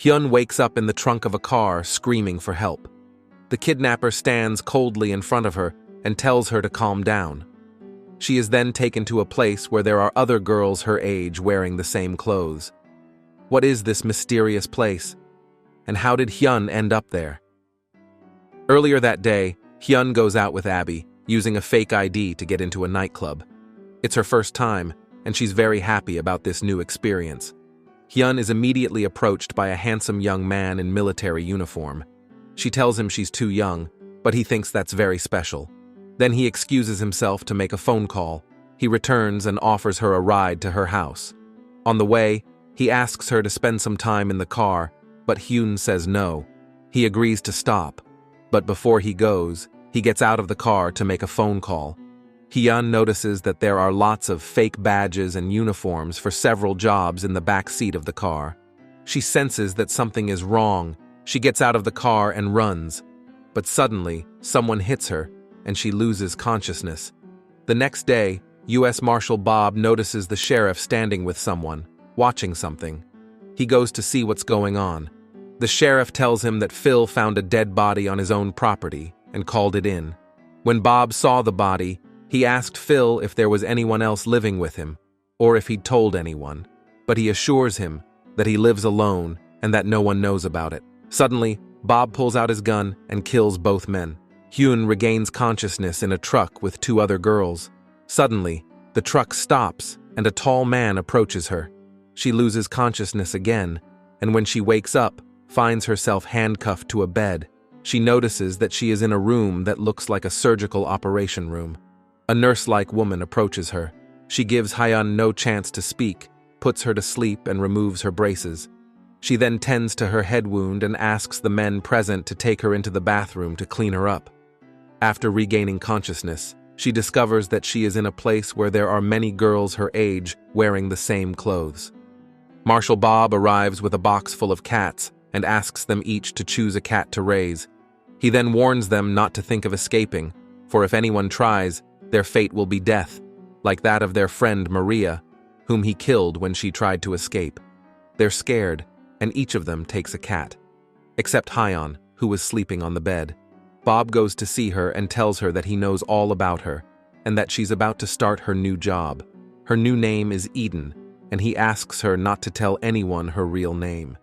Hyun wakes up in the trunk of a car, screaming for help. The kidnapper stands coldly in front of her and tells her to calm down. She is then taken to a place where there are other girls her age wearing the same clothes. What is this mysterious place? And how did Hyun end up there? Earlier that day, Hyun goes out with Abby, using a fake ID to get into a nightclub. It's her first time, and she's very happy about this new experience. Hyun is immediately approached by a handsome young man in military uniform. She tells him she's too young, but he thinks that's very special. Then he excuses himself to make a phone call. He returns and offers her a ride to her house. On the way, he asks her to spend some time in the car, but Hyun says no. He agrees to stop, but before he goes, he gets out of the car to make a phone call. Hyun notices that there are lots of fake badges and uniforms for several jobs in the back seat of the car. She senses that something is wrong. She gets out of the car and runs, but suddenly, someone hits her, and she loses consciousness. The next day, U.S. Marshal Bob notices the sheriff standing with someone, watching something. He goes to see what's going on. The sheriff tells him that Phil found a dead body on his own property and called it in. When Bob saw the body, he asked Phil if there was anyone else living with him, or if he'd told anyone, but he assures him that he lives alone and that no one knows about it. Suddenly, Bob pulls out his gun and kills both men. Hyun regains consciousness in a truck with two other girls. Suddenly, the truck stops and a tall man approaches her. She loses consciousness again, and when she wakes up, finds herself handcuffed to a bed. She notices that she is in a room that looks like a surgical operation room. A nurse-like woman approaches her. She gives Hyun no chance to speak, puts her to sleep and removes her braces. She then tends to her head wound and asks the men present to take her into the bathroom to clean her up. After regaining consciousness, she discovers that she is in a place where there are many girls her age wearing the same clothes. Marshal Bob arrives with a box full of cats and asks them each to choose a cat to raise. He then warns them not to think of escaping, for if anyone tries, their fate will be death, like that of their friend Maria, whom he killed when she tried to escape. They're scared, and each of them takes a cat. Except Hyun, who was sleeping on the bed. Bob goes to see her and tells her that he knows all about her, and that she's about to start her new job. Her new name is Eden, and he asks her not to tell anyone her real name.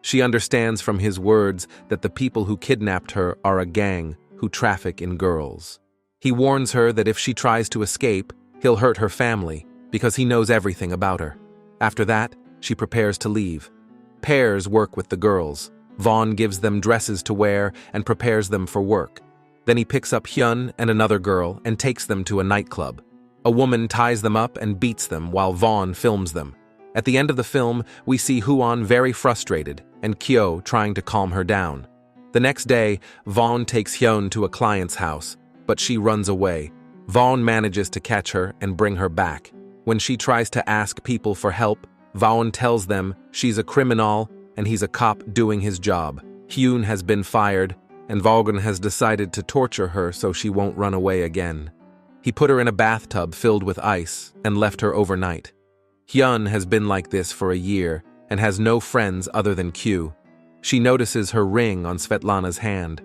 She understands from his words that the people who kidnapped her are a gang who traffic in girls. He warns her that if she tries to escape, he'll hurt her family because he knows everything about her. After that, she prepares to leave. Pairs work with the girls. Vaughn gives them dresses to wear and prepares them for work. Then he picks up Hyun and another girl and takes them to a nightclub. A woman ties them up and beats them while Vaughn films them. At the end of the film, we see Huan very frustrated and Kyo trying to calm her down. The next day, Vaughn takes Hyun to a client's house, but she runs away. Vaughn manages to catch her and bring her back. When she tries to ask people for help, Vaughn tells them she's a criminal and he's a cop doing his job. Hyun has been fired, and Vaughn has decided to torture her so she won't run away again. He put her in a bathtub filled with ice and left her overnight. Hyun has been like this for a year and has no friends other than Q. She notices her ring on Svetlana's hand.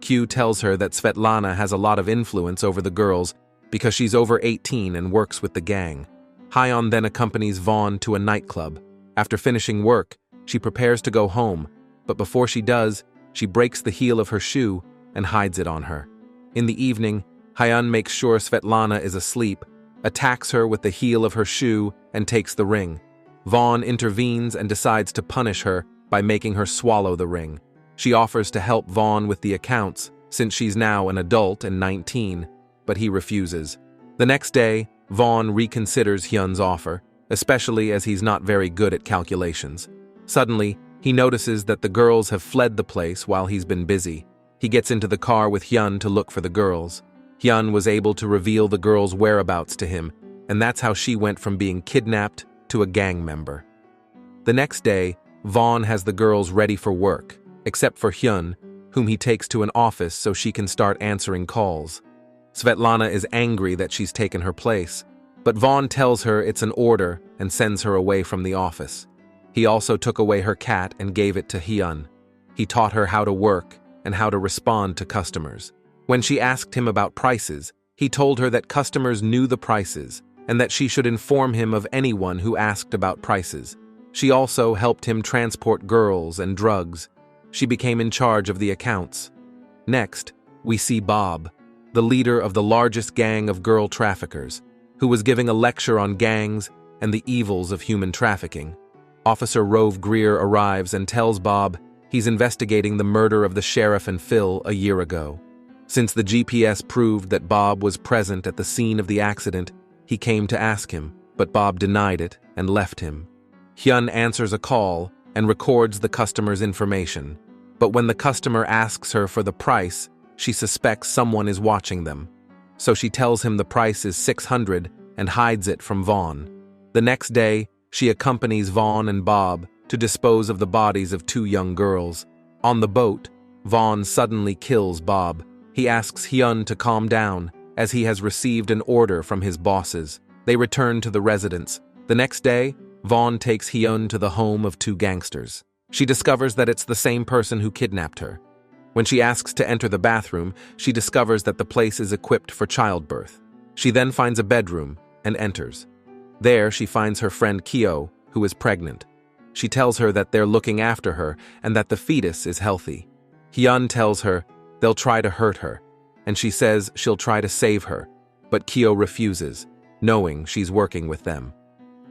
Q tells her that Svetlana has a lot of influence over the girls because she's over 18 and works with the gang. Hyun then accompanies Vaughn to a nightclub. After finishing work, she prepares to go home, but before she does, she breaks the heel of her shoe and hides it on her. In the evening, Hyun makes sure Svetlana is asleep, attacks her with the heel of her shoe, and takes the ring. Vaughn intervenes and decides to punish her by making her swallow the ring. She offers to help Vaughn with the accounts, since she's now an adult and 19, but he refuses. The next day, Vaughn reconsiders Hyun's offer, especially as he's not very good at calculations. Suddenly, he notices that the girls have fled the place while he's been busy. He gets into the car with Hyun to look for the girls. Hyun was able to reveal the girls' whereabouts to him, and that's how she went from being kidnapped to a gang member. The next day, Vaughn has the girls ready for work, except for Hyun, whom he takes to an office so she can start answering calls. Svetlana is angry that she's taken her place, but Vaughn tells her it's an order and sends her away from the office. He also took away her cat and gave it to Hyun. He taught her how to work and how to respond to customers. When she asked him about prices, he told her that customers knew the prices and that she should inform him of anyone who asked about prices. She also helped him transport girls and drugs. She became in charge of the accounts. Next, we see Bob, the leader of the largest gang of girl traffickers, who was giving a lecture on gangs and the evils of human trafficking. Officer Rove Greer arrives and tells Bob he's investigating the murder of the sheriff and Phil a year ago. Since the GPS proved that Bob was present at the scene of the accident, he came to ask him, but Bob denied it and left him. Hyun answers a call and records the customer's information, but when the customer asks her for the price, she suspects someone is watching them. So she tells him the price is $600 and hides it from Vaughn. The next day, she accompanies Vaughn and Bob to dispose of the bodies of 2 young girls. On the boat, Vaughn suddenly kills Bob. He asks Hyun to calm down, as he has received an order from his bosses. They return to the residence. The next day, Vaughn takes Hyun to the home of 2 gangsters. She discovers that it's the same person who kidnapped her. When she asks to enter the bathroom, she discovers that the place is equipped for childbirth. She then finds a bedroom and enters. There, she finds her friend Kyo, who is pregnant. She tells her that they're looking after her and that the fetus is healthy. Hyun tells her they'll try to hurt her, and she says she'll try to save her, but Kyo refuses, knowing she's working with them.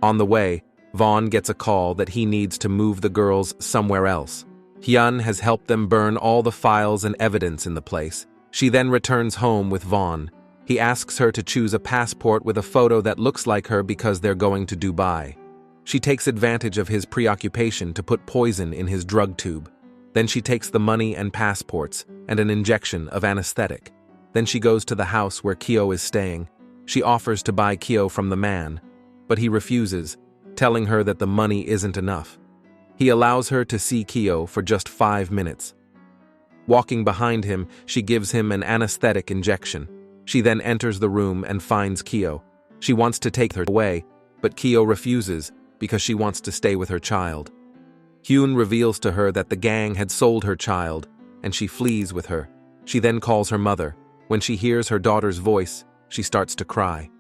On the way, Vaughn gets a call that he needs to move the girls somewhere else. Hyun has helped them burn all the files and evidence in the place. She then returns home with Vaughn. He asks her to choose a passport with a photo that looks like her because they're going to Dubai. She takes advantage of his preoccupation to put poison in his drug tube. Then she takes the money and passports and an injection of anesthetic. Then she goes to the house where Kyo is staying. She offers to buy Kyo from the man, but he refuses, telling her that the money isn't enough. He allows her to see Kyo for just 5 minutes. Walking behind him, she gives him an anesthetic injection. She then enters the room and finds Kyo. She wants to take her away, but Kyo refuses because she wants to stay with her child. Hyun reveals to her that the gang had sold her child, and she flees with her. She then calls her mother. When she hears her daughter's voice, she starts to cry.